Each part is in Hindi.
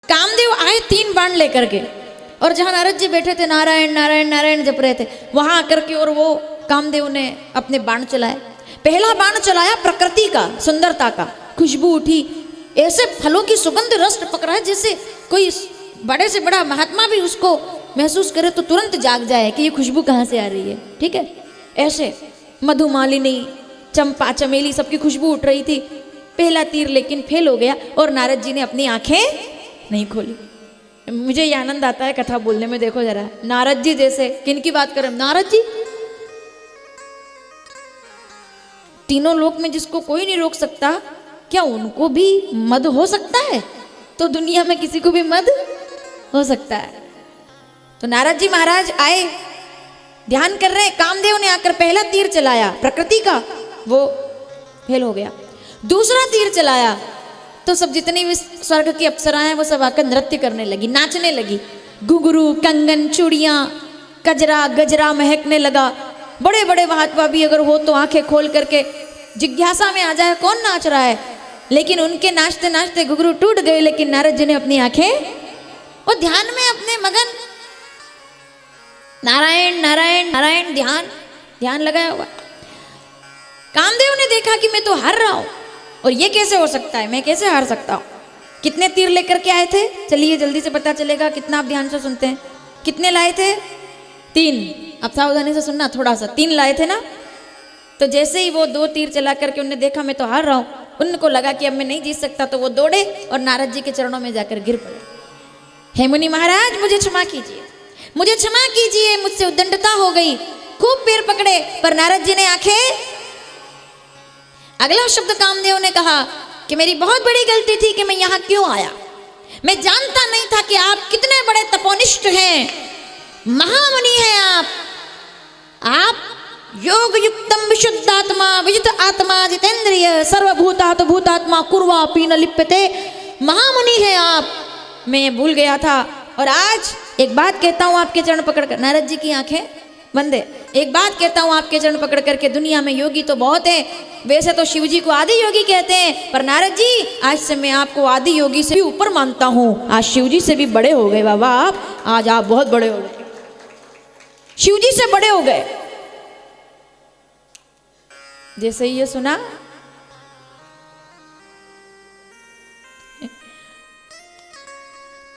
कामदेव आए 3 बाण लेकर के, और जहां नारद जी बैठे थे नारायण नारायण नारायण जप रहे थे, वहां आकर के और वो कामदेव ने अपने बाण चलाए। पहला बाण चलाया प्रकृति का, सुंदरता का, खुशबू उठी, ऐसे फलों की सुगंध रस पकड़ा है जैसे कोई बड़े से बड़ा महात्मा भी उसको महसूस करे तो तुरंत जाग जाए कि ये खुशबू कहाँ से आ रही है। ठीक है, ऐसे मधुमालिनी, चंपा, चमेली, सबकी खुशबू उठ रही थी। पहला तीर लेकिन फेल हो गया और नारद जी ने अपनी आंखें नहीं खोली। मुझे ये आनंद आता है कथा बोलने में। देखो जरा, नारद जी जैसे, किनकी बात करें? नारद जी, तीनों लोक में जिसको कोई नहीं रोक सकता, क्या उनको भी मद हो सकता है? तो दुनिया में किसी को भी मद हो सकता है। तो नारद जी महाराज आए, ध्यान कर रहे हैं, कामदेव ने आकर पहला तीर चलाया प्रकृति का, वो फेल हो गया। दूसरा तीर चलाया तो सब जितनी भी स्वर्ग की अप्सराएं हैं वो सब आकर नृत्य करने लगी, नाचने लगी। घुंघरू, कंगन, चूड़ियां, कजरा गजरा महकने लगा। बड़े बड़े महात्मा भी अगर हो तो आंखें खोल करके जिज्ञासा में आ जाए कौन नाच रहा है, लेकिन उनके नाचते नाचते घुंघरू टूट गए। लेकिन नारद जी ने अपनी आंखें, वो ध्यान में अपने मगन, नारायण नारायण नारायण, ध्यान ध्यान लगाया हुआ। कामदेव ने देखा कि मैं तो हार रहा हूं, और ये कैसे हो सकता है, मैं कैसे हार सकता हूं? कितने तीर लेकर के आए थे? चलिए जल्दी से पता चलेगा, कितना आप ध्यान से सुनते हैं। कितने लाए थे? 3। अब सावधानी से सुनना थोड़ा सा। 3 लाए थे ना? तो जैसे ही वो 2 तीर चला करके उन्होंने देखा मैं तो हार रहा हूं, उनको लगा कि अब मैं नहीं जीत सकता, तो वो दौड़े और नारद जी के चरणों में जाकर गिर पड़े। हे मुनि महाराज, मुझे क्षमा कीजिए, मुझे क्षमा कीजिए, मुझसे उद्दंडता हो गई। खूब पैर पकड़े, पर नारद जी ने आंखें। अगला शब्द कामदेव ने कहा कि मेरी बहुत बड़ी गलती थी कि मैं यहां क्यों आया। मैं जानता नहीं था कि आप कितने बड़े तपोनिष्ठ हैं, महामुनि हैं आप योग युक्तम विशुद्धात्मा विजित आत्मा जितेंद्रिय सर्वभूतात् भूतात्मा कुर्वापि न लिप्यते, महामुनि हैं आप। मैं भूल गया था, और आज एक बात कहता हूं आपके चरण पकड़कर। नारद जी की आंखें बंद है। एक बात कहता हूं आपके चरण पकड़ करके, दुनिया में योगी तो बहुत है, वैसे तो शिव जी को आदि योगी कहते हैं, पर नारद जी आज से मैं आपको आदि योगी से भी ऊपर मानता हूं। आज शिव जी से भी बड़े हो गए बाबा आप, आज आप बहुत बड़े हो गए, शिव जी से बड़े हो गए। जैसे ही ये सुना,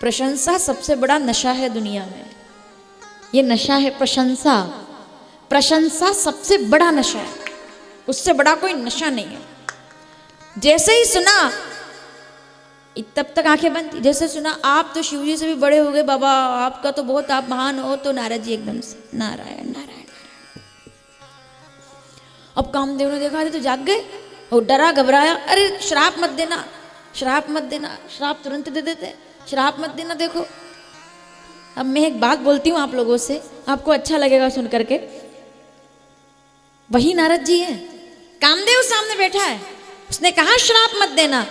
प्रशंसा सबसे बड़ा नशा है दुनिया में। ये नशा है प्रशंसा। प्रशंसा सबसे बड़ा नशा है, उससे बड़ा कोई नशा नहीं है। जैसे ही सुना, तब तक आंखें बंद थी, जैसे सुना आप तो शिव जी से भी बड़े हो गए बाबा, आपका तो बहुत, आप महान हो, तो नारद जी एकदम से नारायण नारायण। अब कामदेव ने देखा तो जाग गए, वो डरा घबराया, अरे श्राप मत देना, श्राप मत देना, श्राप तुरंत दे देते, श्राप मत देना। देखो अब मैं एक बात बोलती हूँ आप लोगों से, आपको अच्छा लगेगा सुन करके। वही नारद जी है, कामदेव सामने बैठा है, उसने कहा श्राप मत देना।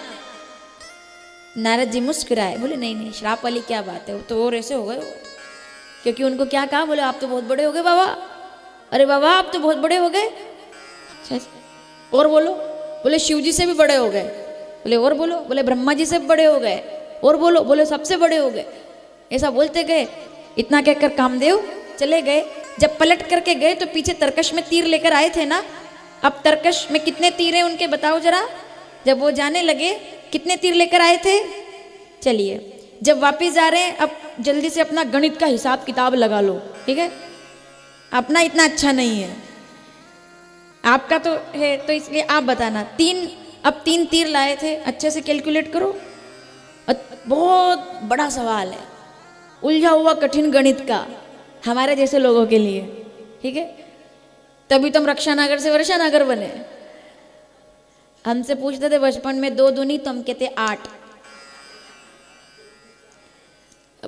नारद जी मुस्कुराए, बोले नहीं नहीं, श्राप वाली क्या बात है, वो तो और ऐसे हो गए। क्योंकि उनको क्या कहा, बोले आप तो बहुत बड़े हो गए बाबा। अरे बाबा आप तो बहुत बड़े हो गए, और बोलो, बोले शिव जी से भी बड़े हो गए। बोले और बोलो, बोले ब्रह्मा जी से भी बड़े हो गए, और बोलो, बोले सबसे बड़े हो गए। ऐसा बोलते गए। इतना कहकर कामदेव चले गए। जब पलट करके गए तो पीछे तरकश में तीर लेकर आए थे ना, अब तरकश में कितने तीर हैं उनके बताओ जरा। जब वो जाने लगे, कितने तीर लेकर आए थे? चलिए जब वापिस जा रहे हैं, अब जल्दी से अपना गणित का हिसाब किताब लगा लो, ठीक है? अपना इतना अच्छा नहीं है, आपका तो है, तो इसलिए आप बताना। 3 तीर लाए थे, अच्छे से कैलकुलेट करो। बहुत बड़ा सवाल है, उलझा हुआ कठिन गणित का, हमारे जैसे लोगों के लिए, ठीक है? तभी तो हम रक्षानगर से वर्षानगर बने। हमसे पूछते थे बचपन में 2 दूनी, तो हम कहते 8।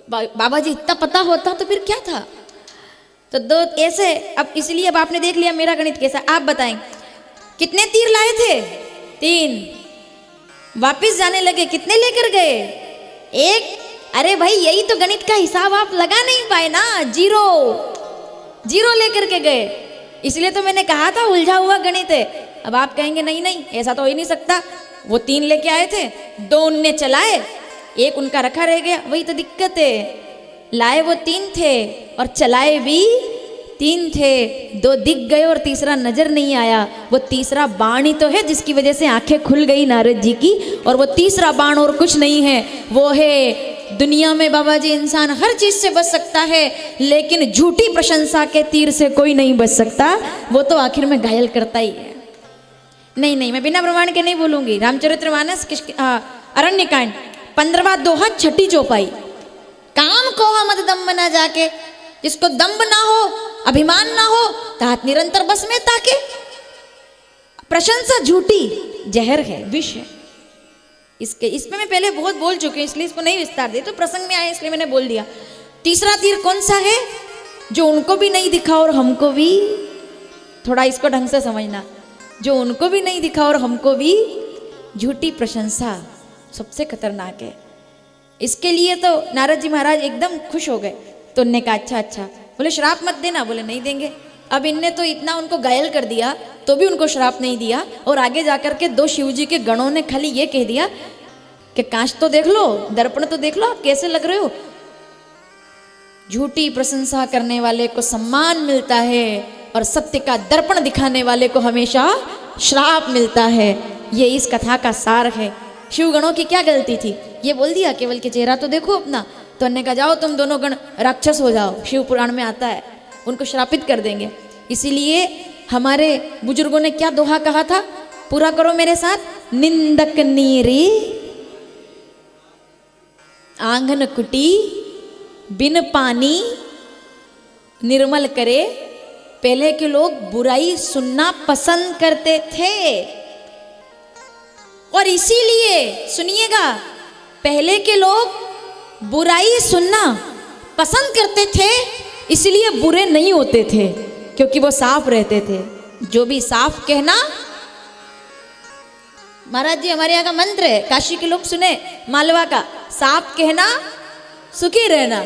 बाबा जी इतना पता होता तो फिर क्या था? तो 2 ऐसे। अब इसलिए अब आपने देख लिया मेरा गणित कैसा। आप बताएं कितने तीर लाए थे? 3। वापिस जाने लगे, कितने लेकर गए? 1। अरे भाई यही तो गणित का हिसाब आप लगा नहीं पाए ना, 0 लेकर के गए। इसलिए तो मैंने कहा था उलझा हुआ गणित है। अब आप कहेंगे नहीं नहीं ऐसा तो हो ही नहीं सकता, वो 3 लेके आए थे, 2 उनने चलाए, एक उनका रखा रह गया, वही तो दिक्कत है। लाए वो 3 थे और चलाए भी 3 थे, 2 दिख गए और तीसरा नजर नहीं आया। वो तीसरा बाण ही तो है जिसकी वजह से आंखें खुल गई नारद जी की, और वो तीसरा बाण और कुछ नहीं है, वो है दुनिया में बाबा जी इंसान हर चीज से बच सकता है, लेकिन झूठी प्रशंसा के तीर से कोई नहीं बच सकता, वो तो आखिर में घायल करता ही है। नहीं नहीं, मैं बिना प्रमाण के नहीं बोलूंगी। रामचरितमानस अरण्यकांड 15वां दोहा 6ठी चौपाई। काम को मत दम्ब ना जाके, जिसको दम्ब ना हो, अभिमान ना हो, तात निरंतर बस में ताके। प्रशंसा झूठी जहर है, विष है। इसमें मैं पहले बहुत बोल चुकी हूँ, इसलिए इसको नहीं विस्तार दे, तो प्रसंग में आया इसलिए मैंने बोल दिया। तीसरा तीर कौन सा है? जो उनको भी नहीं दिखा और हमको भी, थोड़ा इसको ढंग से समझना, जो उनको भी नहीं दिखा और हमको भी, झूठी प्रशंसा सबसे खतरनाक है। इसके लिए तो नारद जी महाराज एकदम खुश हो गए। तो उनने कहा अच्छा अच्छा, बोले श्राप मत देना, बोले नहीं देंगे। अब इनने तो इतना उनको घायल कर दिया तो भी उनको श्राप नहीं दिया, और आगे जाकर के 2 शिव जी के गणों ने खाली ये कह दिया कि कांच तो देख लो, दर्पण तो देख लो, आप कैसे लग रहे हो। झूठी प्रशंसा करने वाले को सम्मान मिलता है और सत्य का दर्पण दिखाने वाले को हमेशा श्राप मिलता है। ये इस कथा का सार है। शिवगणों की क्या गलती थी? ये बोल दिया केवल के चेहरा तो देखो अपना, तो उन्होंने कहा जाओ तुम दोनों गण राक्षस हो जाओ, शिव पुराण में आता है, उनको श्रापित कर देंगे। इसीलिए हमारे बुजुर्गों ने क्या दोहा कहा था, पूरा करो मेरे साथ, निंदक नीरे आंगन कुटी बिन पानी निर्मल करे। पहले के लोग बुराई सुनना पसंद करते थे, और इसीलिए सुनिएगा, पहले के लोग बुराई सुनना पसंद करते थे, इसलिए बुरे नहीं होते थे, क्योंकि वो साफ रहते थे। जो भी साफ कहना, महाराज जी हमारे यहाँ का मंत्र है, काशी के लोग सुने, मालवा का, साफ कहना सुखी रहना।